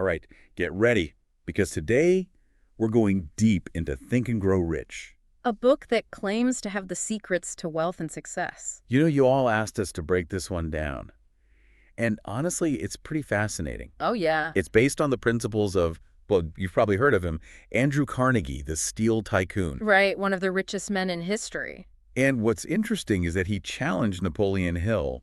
right, get ready, because today we're going deep into Think and Grow Rich. A book that claims to have the secrets to wealth and success. You know, you all asked us to break this one down. And honestly, it's pretty fascinating. Oh, yeah. It's based on the principles of, well, you've probably heard of him, Andrew Carnegie, the steel tycoon. Right, one of the richest men in history. And what's interesting is that he challenged Napoleon Hill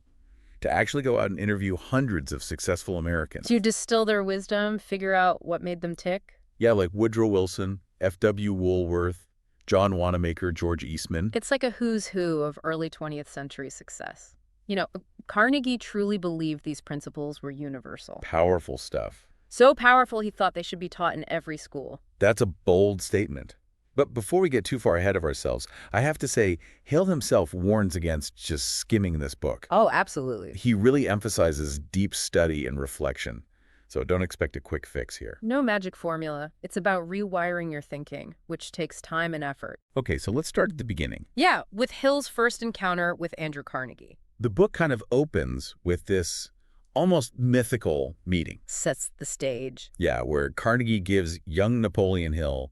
to actually go out and interview hundreds of successful Americans. To distill their wisdom, figure out what made them tick. Yeah, like Woodrow Wilson, F.W. Woolworth, John Wanamaker, George Eastman. It's like a who's who of early 20th century success. You know, Carnegie truly believed these principles were universal. Powerful stuff. So powerful he thought they should be taught in every school. That's a bold statement. But before we get too far ahead of ourselves, I have to say, Hill himself warns against just skimming this book. Oh, absolutely. He really emphasizes deep study and reflection. So don't expect a quick fix here. No magic formula. It's about rewiring your thinking, which takes time and effort. Okay, so let's start at the beginning. Yeah, with Hill's first encounter with Andrew Carnegie. The book kind of opens with this almost mythical meeting. Sets the stage. Yeah, where Carnegie gives young Napoleon Hill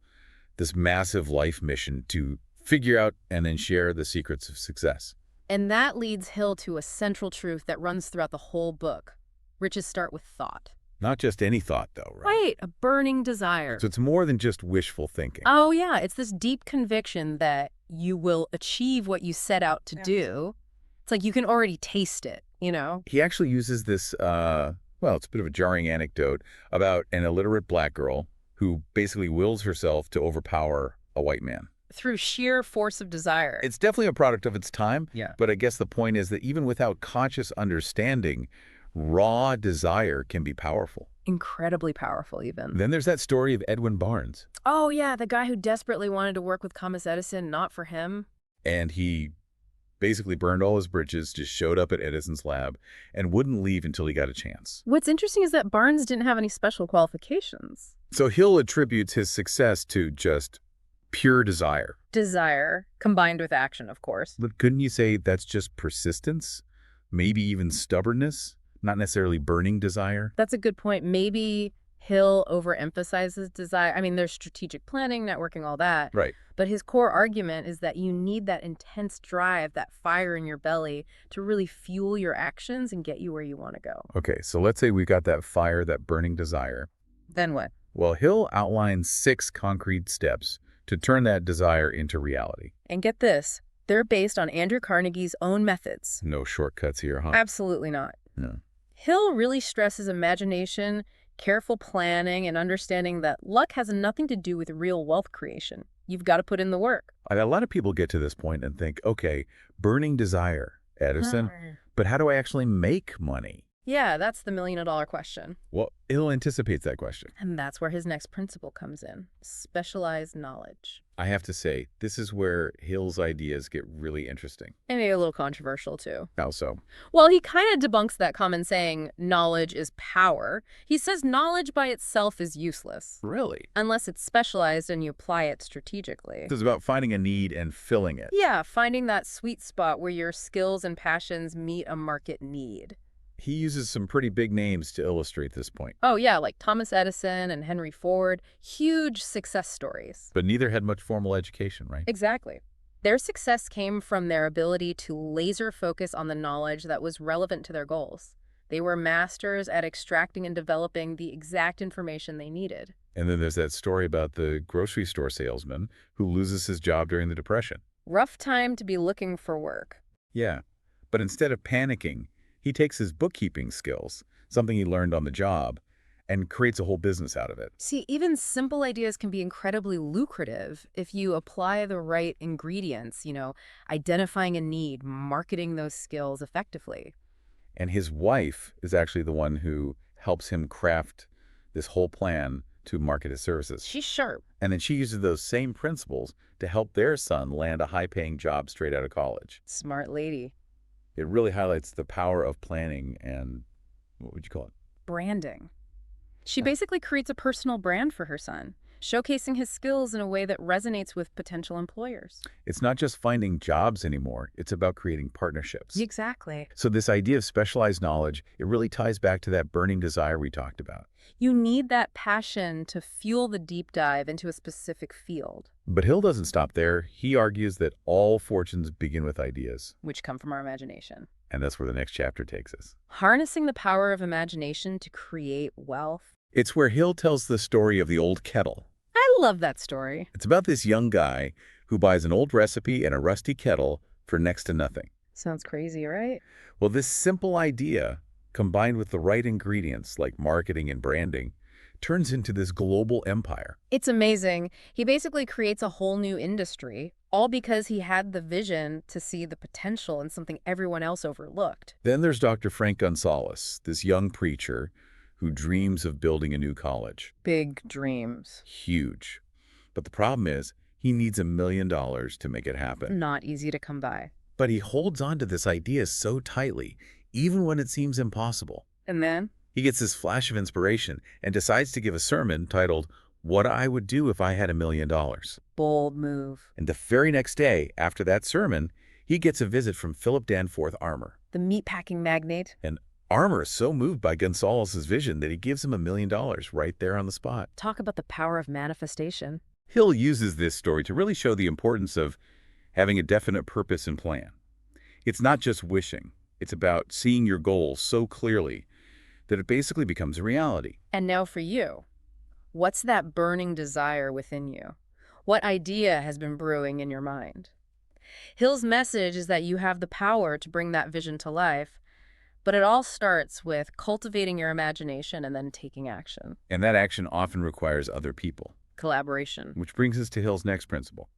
this massive life mission to figure out and then share the secrets of success. And that leads Hill to a central truth that runs throughout the whole book. Riches start with thought. Not just any thought, though, right? Right, a burning desire. So it's more than just wishful thinking. Oh, yeah, it's this deep conviction that you will achieve what you set out to do. It's like you can already taste it, you know? He actually uses this, well, it's a bit of a jarring anecdote about an illiterate black girl who basically wills herself to overpower a white man. Through sheer force of desire. It's definitely a product of its time, Yeah. But I guess the point is that even without conscious understanding, raw desire can be powerful. Incredibly powerful, even. Then there's that story of Edwin Barnes. Oh, yeah, the guy who desperately wanted to work with Thomas Edison, not for him. And he basically burned all his bridges, just showed up at Edison's lab, and wouldn't leave until he got a chance. What's interesting is that Barnes didn't have any special qualifications. So Hill attributes his success to just pure desire. Desire, combined with action, of course. But couldn't you say that's just persistence? Maybe even stubbornness? Not necessarily burning desire? That's a good point. Maybe Hill overemphasizes desire. I mean, there's strategic planning, networking, all that. Right. But his core argument is that you need that intense drive, that fire in your belly to really fuel your actions and get you where you want to go. Okay, so let's say we've got that fire, that burning desire. Then what? Well, Hill outlines 6 concrete steps to turn that desire into reality. And get this, they're based on Andrew Carnegie's own methods. No shortcuts here, huh? Absolutely not. No. Hill really stresses imagination, careful planning, and understanding that luck has nothing to do with real wealth creation. You've got to put in the work. A lot of people get to this point and think, okay, burning desire, Edison, but how do I actually make money? Yeah, that's the million-dollar question. Well, Hill anticipates that question. And that's where his next principle comes in, specialized knowledge. I have to say, this is where Hill's ideas get really interesting. And maybe a little controversial, too. How so? Well, he kind of debunks that common saying, knowledge is power. He says knowledge by itself is useless. Really? Unless it's specialized and you apply it strategically. This is about finding a need and filling it. Yeah, finding that sweet spot where your skills and passions meet a market need. He uses some pretty big names to illustrate this point. Oh, yeah, like Thomas Edison and Henry Ford. Huge success stories. But neither had much formal education, right? Exactly. Their success came from their ability to laser focus on the knowledge that was relevant to their goals. They were masters at extracting and developing the exact information they needed. And then there's that story about the grocery store salesman who loses his job during the Depression. Rough time to be looking for work. Yeah, but instead of panicking, he takes his bookkeeping skills, something he learned on the job, and creates a whole business out of it. See, even simple ideas can be incredibly lucrative if you apply the right ingredients, identifying a need, marketing those skills effectively. And his wife is actually the one who helps him craft this whole plan to market his services. She's sharp. And then she uses those same principles to help their son land a high-paying job straight out of college. Smart lady. It really highlights the power of planning and, what would you call it? Branding. She basically creates a personal brand for her son. showcasing his skills in a way that resonates with potential employers. It's not just finding jobs anymore, it's about creating partnerships. Exactly. So this idea of specialized knowledge, it really ties back to that burning desire we talked about. You need that passion to fuel the deep dive into a specific field, But Hill doesn't stop there. He argues that all fortunes begin with ideas, which come from our imagination. and that's where the next chapter takes us. Harnessing the power of imagination to create wealth. It's where Hill tells the story of the old kettle. I love that story. It's about this young guy who buys an old recipe and a rusty kettle for next to nothing. Sounds crazy, right? Well, this simple idea, combined with the right ingredients like marketing and branding, turns into this global empire. It's amazing. He basically creates a whole new industry, all because he had the vision to see the potential in something everyone else overlooked. Then there's Dr. Frank Gonzalez, this young preacher who dreams of building a new college. Big dreams. Huge. But the problem is, he needs $1 million to make it happen. Not easy to come by. But he holds on to this idea so tightly, even when it seems impossible. And then? He gets this flash of inspiration and decides to give a sermon titled, "What I Would Do If I Had $1 Million." Bold move. And the very next day, after that sermon, he gets a visit from Philip Danforth Armour. The meatpacking magnate. And Armour is so moved by Gonzalez's vision that he gives him $1 million right there on the spot. Talk about the power of manifestation. Hill uses this story to really show the importance of having a definite purpose and plan. It's not just wishing. It's about seeing your goals so clearly that it basically becomes a reality. And now for you. What's that burning desire within you? What idea has been brewing in your mind? Hill's message is that you have the power to bring that vision to life, but it all starts with cultivating your imagination and then taking action. And that action often requires other people. Collaboration. Which brings us to Hill's next principle,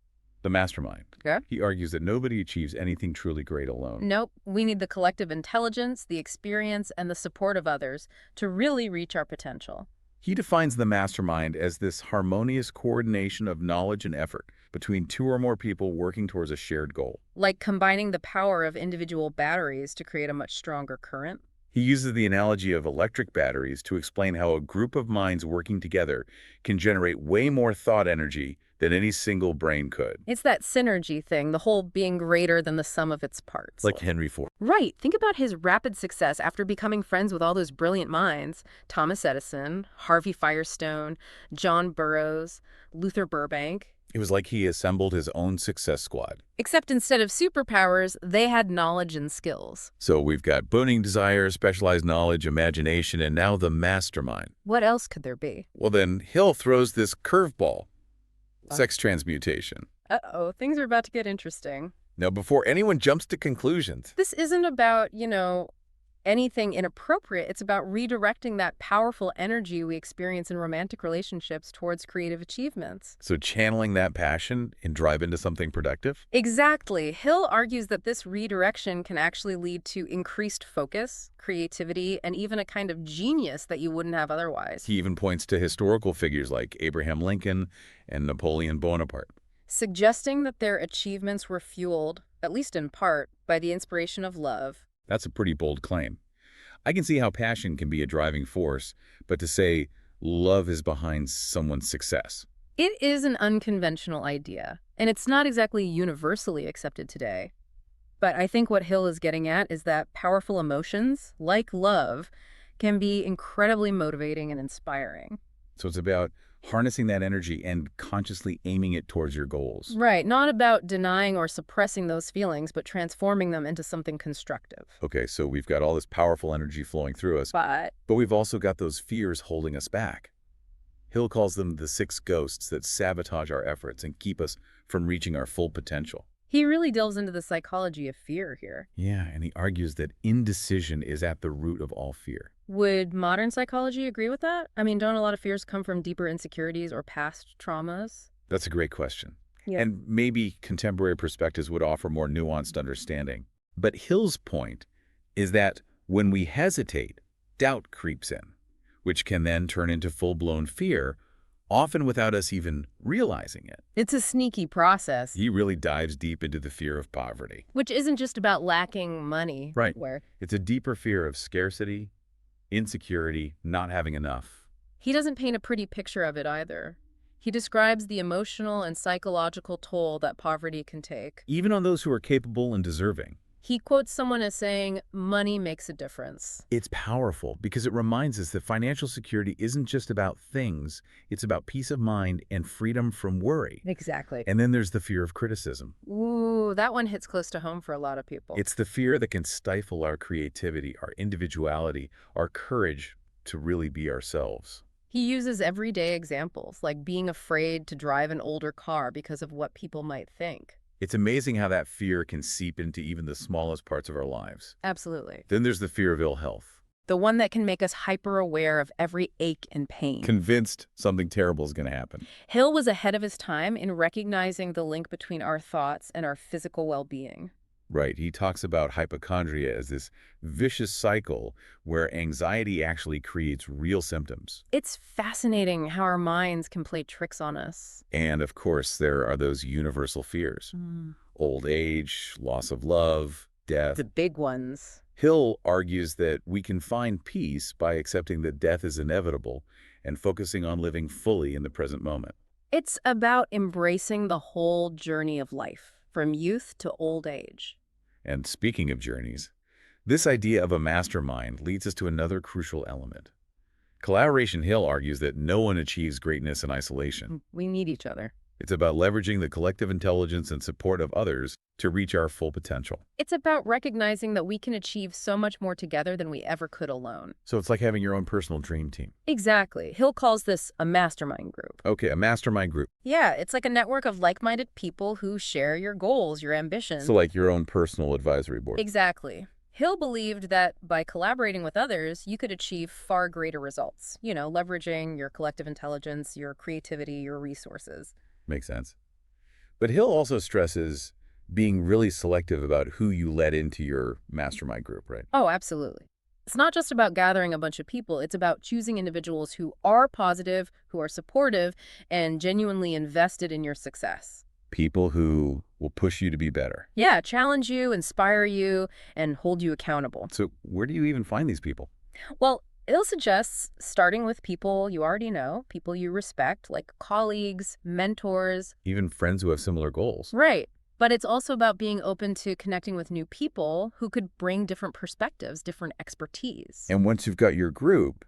the mastermind. Okay. He argues that nobody achieves anything truly great alone. Nope. We need the collective intelligence, the experience, and the support of others to really reach our potential. He defines the mastermind as this harmonious coordination of knowledge and effort between two or more people working towards a shared goal. Like combining the power of individual batteries to create a much stronger current. He uses the analogy of electric batteries to explain how a group of minds working together can generate way more thought energy than any single brain could. It's that synergy thing, the whole being greater than the sum of its parts. Like Henry Ford. Right. Think about his rapid success after becoming friends with all those brilliant minds. Thomas Edison, Harvey Firestone, John Burroughs, Luther Burbank. It was like he assembled his own success squad. Except instead of superpowers, they had knowledge and skills. So we've got burning desire, specialized knowledge, imagination, and now the mastermind. What else could there be? Well, then Hill throws this curveball. Sex transmutation. Uh-oh, things are about to get interesting. Now, before anyone jumps to conclusions, This isn't about, anything inappropriate. It's about redirecting that powerful energy we experience in romantic relationships towards creative achievements. so channeling that passion and drive into something productive? Exactly. Hill argues that this redirection can actually lead to increased focus, creativity, and even a kind of genius that you wouldn't have otherwise. He even points to historical figures like Abraham Lincoln and Napoleon Bonaparte. Suggesting that their achievements were fueled, at least in part, by the inspiration of love. That's a pretty bold claim. I can see how passion can be a driving force, but to say love is behind someone's success. It is an unconventional idea, and it's not exactly universally accepted today. But I think what Hill is getting at is that powerful emotions, like love, can be incredibly motivating and inspiring. So it's about harnessing that energy and consciously aiming it towards your goals. Right, not about denying or suppressing those feelings, but transforming them into something constructive. Okay, so we've got all this powerful energy flowing through us, But but we've also got those fears holding us back. Hill calls them the 6 ghosts that sabotage our efforts and keep us from reaching our full potential. he really delves into the psychology of fear here. Yeah, and he argues that indecision is at the root of all fear. Would modern psychology agree with that? I mean, don't a lot of fears come from deeper insecurities or past traumas? That's a great question. Yeah. And maybe contemporary perspectives would offer more nuanced understanding. But Hill's point is that when we hesitate, doubt creeps in, which can then turn into full-blown fear, often without us even realizing it. It's a sneaky process, He really dives deep into the fear of poverty. which isn't just about lacking money. Right. Where It's a deeper fear of scarcity, insecurity, not having enough. he doesn't paint a pretty picture of it either. He describes the emotional and psychological toll that poverty can take. Even on those who are capable and deserving. He quotes someone as saying, "Money makes a difference." It's powerful because it reminds us that financial security isn't just about things, it's about peace of mind and freedom from worry. Exactly. And then there's the fear of criticism. Ooh, that one hits close to home for a lot of people. It's the fear that can stifle our creativity, our individuality, our courage to really be ourselves. He uses everyday examples, like being afraid to drive an older car because of what people might think. It's amazing how that fear can seep into even the smallest parts of our lives. Absolutely. Then there's the fear of ill health. The one that can make us hyper-aware of every ache and pain. Convinced something terrible is going to happen. Hill was ahead of his time in recognizing the link between our thoughts and our physical well-being. Right. He talks about hypochondria as this vicious cycle where anxiety actually creates real symptoms. It's fascinating how our minds can play tricks on us. And of course, there are those universal fears. Old age, loss of love, death. The big ones. Hill argues that we can find peace by accepting that death is inevitable and focusing on living fully in the present moment. It's about embracing the whole journey of life, from youth to old age. And speaking of journeys, this idea of a mastermind leads us to another crucial element. Collaboration Hill argues that no one achieves greatness in isolation. We need each other. It's about leveraging the collective intelligence and support of others to reach our full potential. It's about recognizing that we can achieve so much more together than we ever could alone. So it's like having your own personal dream team. Exactly. Hill calls this a mastermind group. Okay, a mastermind group. Yeah, it's like a network of like-minded people who share your goals, your ambitions. So like your own personal advisory board. Exactly. Hill believed that by collaborating with others, you could achieve far greater results. You know, leveraging your collective intelligence, your creativity, your resources. Makes sense. But Hill also stresses being really selective about who you let into your mastermind group, right? Oh, absolutely. It's not just about gathering a bunch of people. It's about choosing individuals who are positive, who are supportive, and genuinely invested in your success. People who will push you to be better. Yeah, challenge you, inspire you, and hold you accountable. So where do you even find these people? Well, Hill suggests starting with people you already know, people you respect, like colleagues, mentors. Even friends who have similar goals. Right. But it's also about being open to connecting with new people who could bring different perspectives, different expertise. And once you've got your group,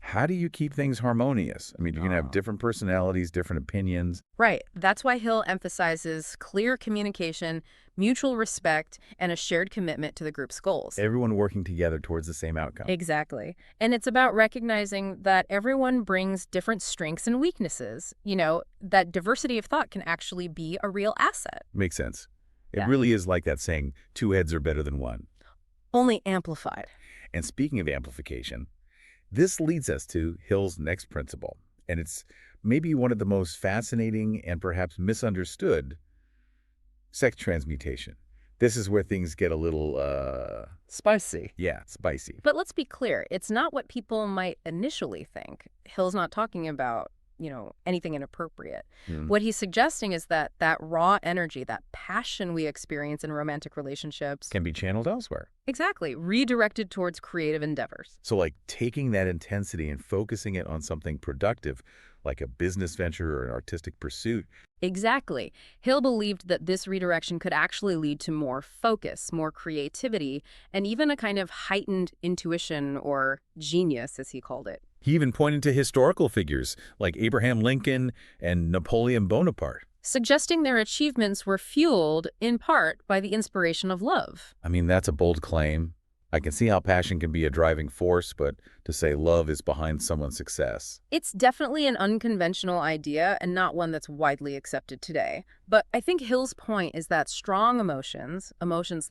how do you keep things harmonious? I mean, you're going to have different personalities, different opinions. Right. That's why Hill emphasizes clear communication, mutual respect, and a shared commitment to the group's goals. Everyone working together towards the same outcome. Exactly. And it's about recognizing that everyone brings different strengths and weaknesses. You know, that diversity of thought can actually be a real asset. Makes sense. It Yeah. really is like that saying, two heads are better than one. Only amplified. And speaking of amplification, this leads us to Hill's next principle, and it's maybe one of the most fascinating and perhaps misunderstood: sex transmutation. This is where things get a little, Spicy. spicy. But let's be clear, it's not what people might initially think. Hill's not talking about, anything inappropriate. What he's suggesting is that raw energy, that passion we experience in romantic relationships, Can be channeled elsewhere. exactly, redirected towards creative endeavors. So like taking that intensity and focusing it on something productive, like a business venture or an artistic pursuit. Exactly. Hill believed that this redirection could actually lead to more focus, more creativity, and even a kind of heightened intuition or genius, as he called it. He even pointed to historical figures like Abraham Lincoln and Napoleon Bonaparte. Suggesting their achievements were fueled, in part, by the inspiration of love. I mean, that's a bold claim. I can see how passion can be a driving force, but to say love is behind someone's success. It's definitely an unconventional idea and not one that's widely accepted today. But I think Hill's point is that strong emotions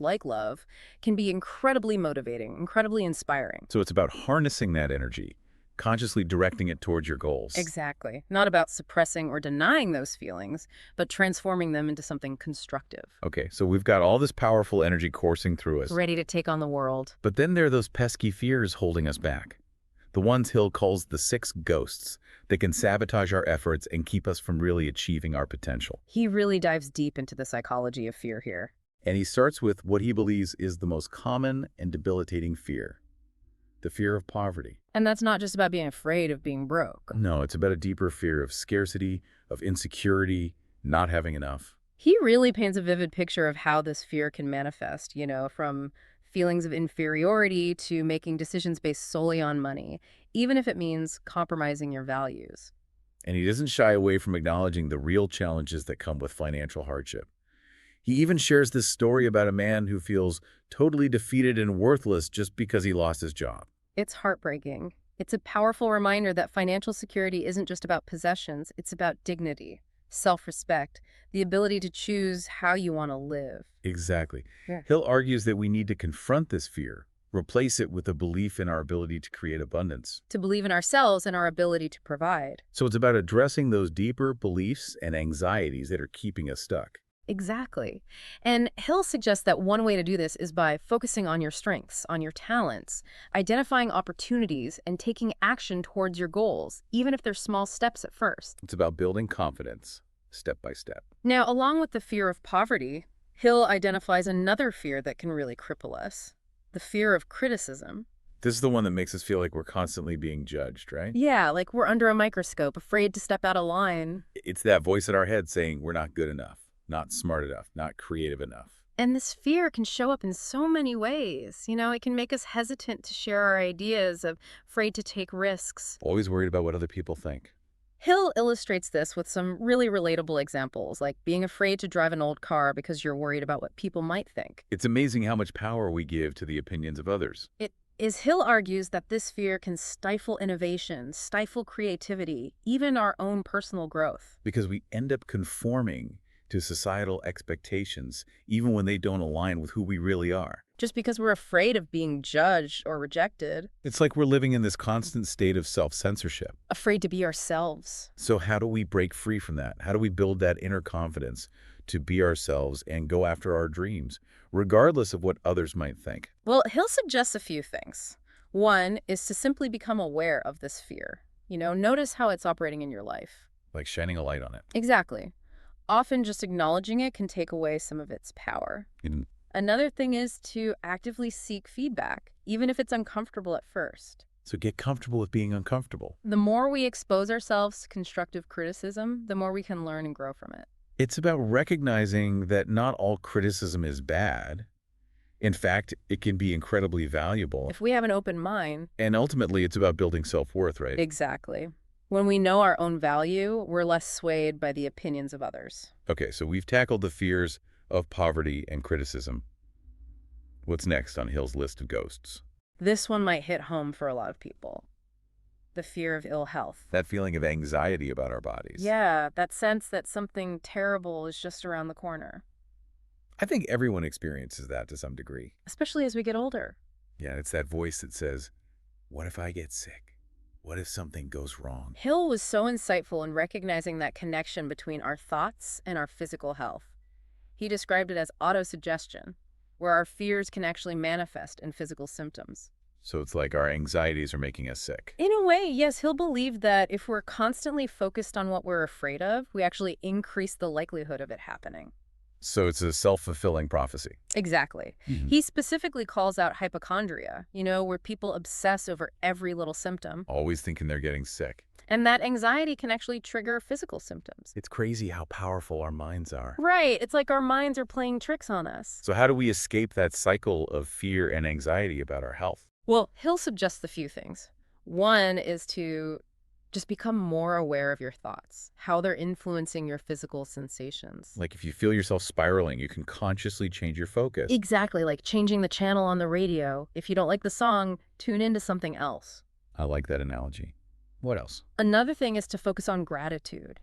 like love, can be incredibly motivating, incredibly inspiring. So it's about harnessing that energy, consciously directing it towards your goals. Exactly. Not about suppressing or denying those feelings, but transforming them into something constructive. Okay, so we've got all this powerful energy coursing through us. Ready to take on the world. But then there are those pesky fears holding us back. The ones Hill calls the 6 ghosts that can sabotage our efforts and keep us from really achieving our potential. He really dives deep into the psychology of fear here. And he starts with what he believes is the most common and debilitating fear: the fear of poverty. And that's not just about being afraid of being broke. No, it's about a deeper fear of scarcity, of insecurity, not having enough. He really paints a vivid picture of how this fear can manifest, from feelings of inferiority to making decisions based solely on money, even if it means compromising your values. And he doesn't shy away from acknowledging the real challenges that come with financial hardship. He even shares this story about a man who feels totally defeated and worthless just because he lost his job. It's heartbreaking. It's a powerful reminder that financial security isn't just about possessions, it's about dignity, self-respect, the ability to choose how you want to live. Exactly. Yeah. Hill argues that we need to confront this fear, replace it with a belief in our ability to create abundance. To believe in ourselves and our ability to provide. So it's about addressing those deeper beliefs and anxieties that are keeping us stuck. Exactly. And Hill suggests that one way to do this is by focusing on your strengths, on your talents, identifying opportunities, and taking action towards your goals, even if they're small steps at first. It's about building confidence, step by step. Now, along with the fear of poverty, Hill identifies another fear that can really cripple us, the fear of criticism. This is the one that makes us feel like we're constantly being judged, right? Yeah, like we're under a microscope, afraid to step out of line. It's that voice in our head saying we're not good enough, not smart enough, not creative enough. And this fear can show up in so many ways. It can make us hesitant to share our ideas, afraid to take risks. Always worried about what other people think. Hill illustrates this with some really relatable examples, like being afraid to drive an old car because you're worried about what people might think. It's amazing how much power we give to the opinions of others. Hill argues that this fear can stifle innovation, stifle creativity, even our own personal growth. Because we end up conforming to societal expectations, even when they don't align with who we really are. Just because we're afraid of being judged or rejected. It's like we're living in this constant state of self-censorship. Afraid to be ourselves. So how do we break free from that? How do we build that inner confidence to be ourselves and go after our dreams, regardless of what others might think? Well, Hill suggests a few things. One is to simply become aware of this fear. Notice how it's operating in your life. Like shining a light on it. Exactly. Often just acknowledging it can take away some of its power. Another thing is to actively seek feedback, even if it's uncomfortable at first. So get comfortable with being uncomfortable. The more we expose ourselves to constructive criticism, the more we can learn and grow from it. It's about recognizing that not all criticism is bad. In fact, it can be incredibly valuable. If we have an open mind. And ultimately, it's about building self-worth, right? Exactly. When we know our own value, we're less swayed by the opinions of others. Okay, so we've tackled the fears of poverty and criticism. What's next on Hill's list of ghosts? This one might hit home for a lot of people. The fear of ill health. That feeling of anxiety about our bodies. Yeah, that sense that something terrible is just around the corner. I think everyone experiences that to some degree. Especially as we get older. Yeah, it's that voice that says, what if I get sick? What if something goes wrong? Hill was so insightful in recognizing that connection between our thoughts and our physical health. He described it as autosuggestion, where our fears can actually manifest in physical symptoms. So it's like our anxieties are making us sick. In a way, yes, Hill believed that if we're constantly focused on what we're afraid of, we actually increase the likelihood of it happening. So it's a self-fulfilling prophecy. Exactly. He specifically calls out hypochondria, where people obsess over every little symptom. Always thinking they're getting sick. And that anxiety can actually trigger physical symptoms. It's crazy how powerful our minds are. Right. It's like our minds are playing tricks on us. So how do we escape that cycle of fear and anxiety about our health? Well, Hill suggests a few things. One is to just become more aware of your thoughts, how they're influencing your physical sensations. Like if you feel yourself spiraling, you can consciously change your focus. Exactly, like changing the channel on the radio. If you don't like the song, tune into something else. I like that analogy. What else? Another thing is to focus on gratitude,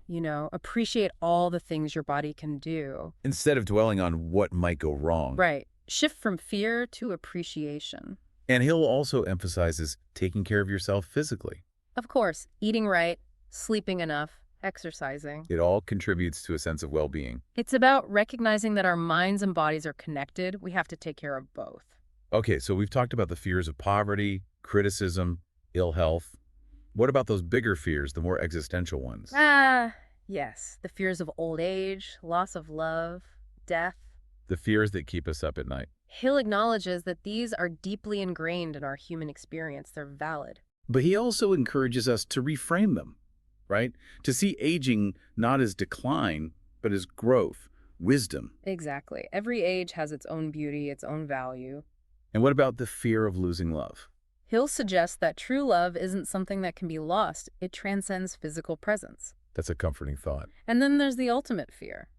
appreciate all the things your body can do. Instead of dwelling on what might go wrong. Right. Shift from fear to appreciation. And Hill also emphasizes taking care of yourself physically. Of course, eating right, sleeping enough, exercising. It all contributes to a sense of well-being. It's about recognizing that our minds and bodies are connected. We have to take care of both. Okay, so we've talked about the fears of poverty, criticism, ill health. What about those bigger fears, the more existential ones? Yes. The fears of old age, loss of love, death. The fears that keep us up at night. Hill acknowledges that these are deeply ingrained in our human experience. They're valid. But he also encourages us to reframe them, right? To see aging not as decline, but as growth, wisdom. Exactly. Every age has its own beauty, its own value. And what about the fear of losing love? Hill suggests that true love isn't something that can be lost. It transcends physical presence. That's a comforting thought. And then there's the ultimate fear,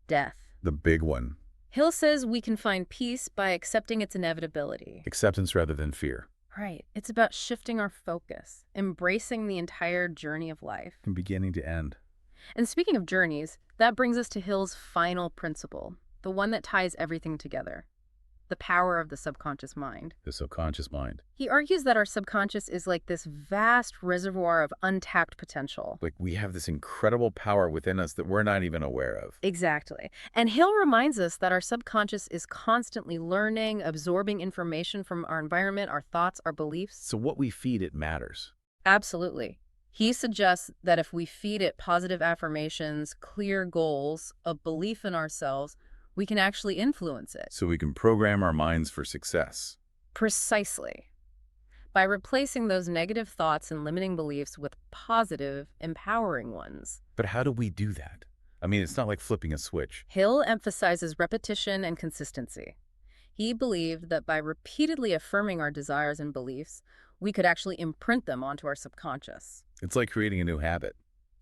death. The big one. Hill says we can find peace by accepting its inevitability. Acceptance rather than fear. Right. It's about shifting our focus, embracing the entire journey of life. From beginning to end. And speaking of journeys, that brings us to Hill's final principle, the one that ties everything together, the power of the subconscious mind. The subconscious mind. He argues that our subconscious is like this vast reservoir of untapped potential. Like we have this incredible power within us that we're not even aware of. Exactly. And Hill reminds us that our subconscious is constantly learning, absorbing information from our environment, our thoughts, our beliefs. So what we feed it matters. Absolutely. He suggests that if we feed it positive affirmations, clear goals, a belief in ourselves, we can actually influence it. So we can program our minds for success. Precisely. By replacing those negative thoughts and limiting beliefs with positive, empowering ones. But how do we do that? I mean, it's not like flipping a switch. Hill emphasizes repetition and consistency. He believed that by repeatedly affirming our desires and beliefs, we could actually imprint them onto our subconscious. It's like creating a new habit.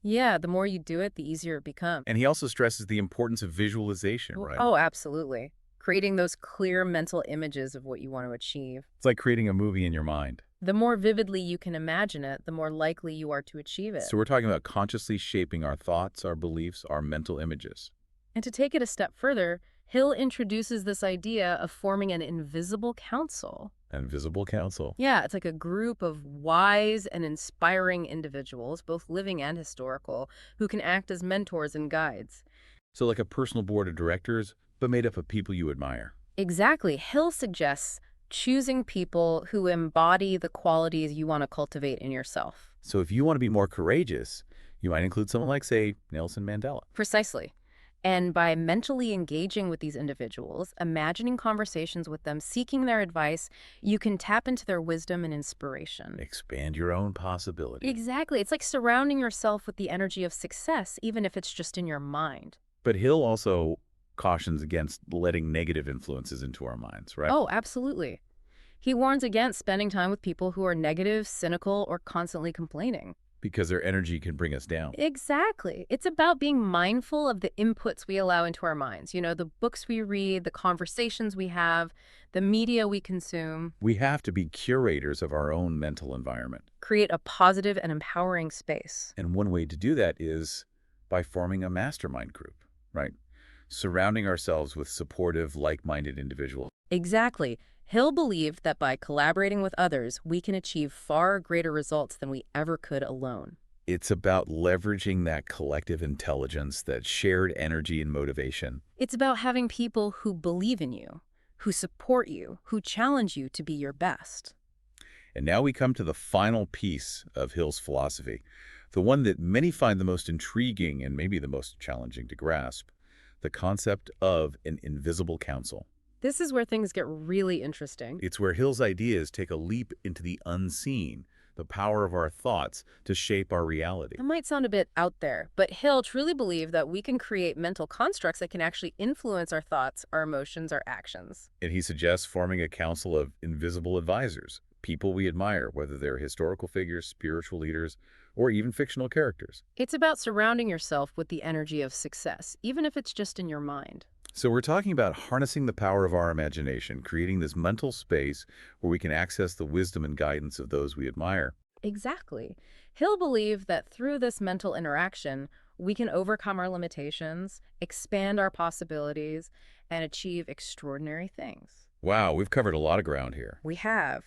Yeah, the more you do it, the easier it becomes. And he also stresses the importance of visualization, right? Oh, absolutely. Creating those clear mental images of what you want to achieve. It's like creating a movie in your mind. The more vividly you can imagine it, the more likely you are to achieve it. So we're talking about consciously shaping our thoughts, our beliefs, our mental images. And to take it a step further, Hill introduces this idea of forming an invisible council. Invisible council. Yeah, it's like a group of wise and inspiring individuals, both living and historical, who can act as mentors and guides. So like a personal board of directors, but made up of people you admire. Exactly. Hill suggests choosing people who embody the qualities you want to cultivate in yourself. So if you want to be more courageous, you might include someone like, say, Nelson Mandela. Precisely. And by mentally engaging with these individuals, imagining conversations with them, seeking their advice, you can tap into their wisdom and inspiration. Expand your own possibilities. Exactly. It's like surrounding yourself with the energy of success, even if it's just in your mind. But Hill also cautions against letting negative influences into our minds, right? Oh, absolutely. He warns against spending time with people who are negative, cynical, or constantly complaining. Because their energy can bring us down. Exactly. It's about being mindful of the inputs we allow into our minds. You know, the books we read, the conversations we have, the media we consume. We have to be curators of our own mental environment. Create a positive and empowering space. And one way to do that is by forming a mastermind group, right? Surrounding ourselves with supportive, like-minded individuals. Exactly. Hill believed that by collaborating with others, we can achieve far greater results than we ever could alone. It's about leveraging that collective intelligence, that shared energy and motivation. It's about having people who believe in you, who support you, who challenge you to be your best. And now we come to the final piece of Hill's philosophy, the one that many find the most intriguing and maybe the most challenging to grasp, the concept of an invisible council. This is where things get really interesting. It's where Hill's ideas take a leap into the unseen, the power of our thoughts to shape our reality. It might sound a bit out there, but Hill truly believed that we can create mental constructs that can actually influence our thoughts, our emotions, our actions. And he suggests forming a council of invisible advisors, people we admire, whether they're historical figures, spiritual leaders, or even fictional characters. It's about surrounding yourself with the energy of success, even if it's just in your mind. So we're talking about harnessing the power of our imagination, creating this mental space where we can access the wisdom and guidance of those we admire. Exactly. Hill believed that through this mental interaction, we can overcome our limitations, expand our possibilities, and achieve extraordinary things. Wow, we've covered a lot of ground here. We have.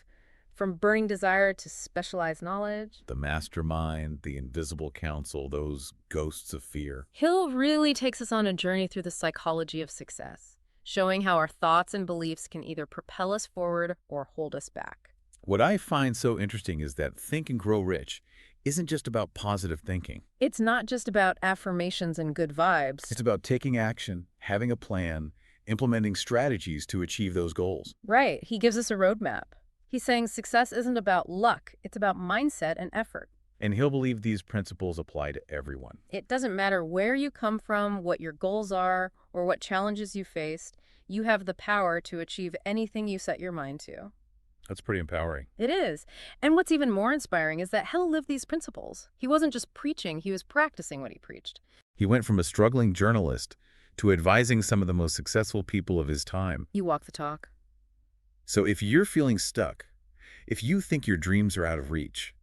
From burning desire to specialized knowledge. The mastermind, the invisible council, those ghosts of fear. Hill really takes us on a journey through the psychology of success, showing how our thoughts and beliefs can either propel us forward or hold us back. What I find so interesting is that Think and Grow Rich isn't just about positive thinking. It's not just about affirmations and good vibes. It's about taking action, having a plan, implementing strategies to achieve those goals. Right. He gives us a roadmap. He's saying success isn't about luck, it's about mindset and effort. And he'll believe these principles apply to everyone. It doesn't matter where you come from, what your goals are, or what challenges you faced, you have the power to achieve anything you set your mind to. That's pretty empowering. It is. And what's even more inspiring is that Hill lived these principles. He wasn't just preaching, he was practicing what he preached. He went from a struggling journalist to advising some of the most successful people of his time. You walk the talk. So if you're feeling stuck, if you think your dreams are out of reach,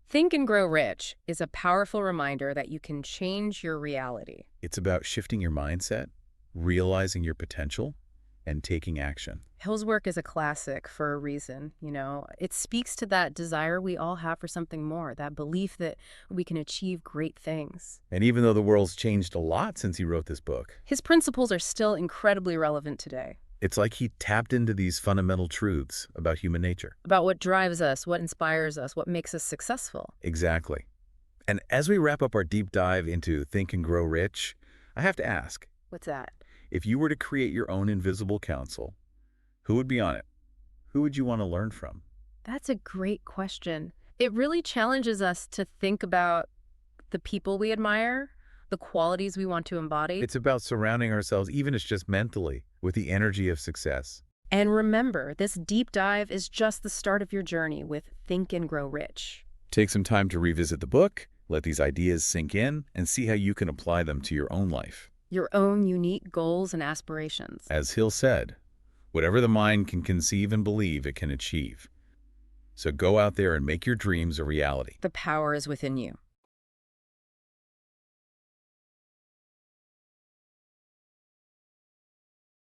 Think and Grow Rich is a powerful reminder that you can change your reality. it's about shifting your mindset, realizing your potential, and taking action. Hill's work is a classic for a reason, you know. It speaks to that desire we all have for something more, that belief that we can achieve great things. And even though the world's changed a lot since he wrote this book, His principles are still incredibly relevant today. it's like he tapped into these fundamental truths about human nature. About what drives us, what inspires us, what makes us successful. Exactly. And as we wrap up our deep dive into Think and Grow Rich, I have to ask, What's that? if you were to create your own invisible council, who would be on it? Who would you want to learn from? That's a great question. It really challenges us to think about the people we admire, the qualities we want to embody. It's about surrounding ourselves, even if it's just mentally, with the energy of success. And remember, this deep dive is just the start of your journey with Think and Grow Rich. Take some time to revisit the book, let these ideas sink in, and see how you can apply them to your own life. Your own unique goals and aspirations. As Hill said, whatever the mind can conceive and believe, it can achieve. So go out there and make your dreams a reality. The power is within you.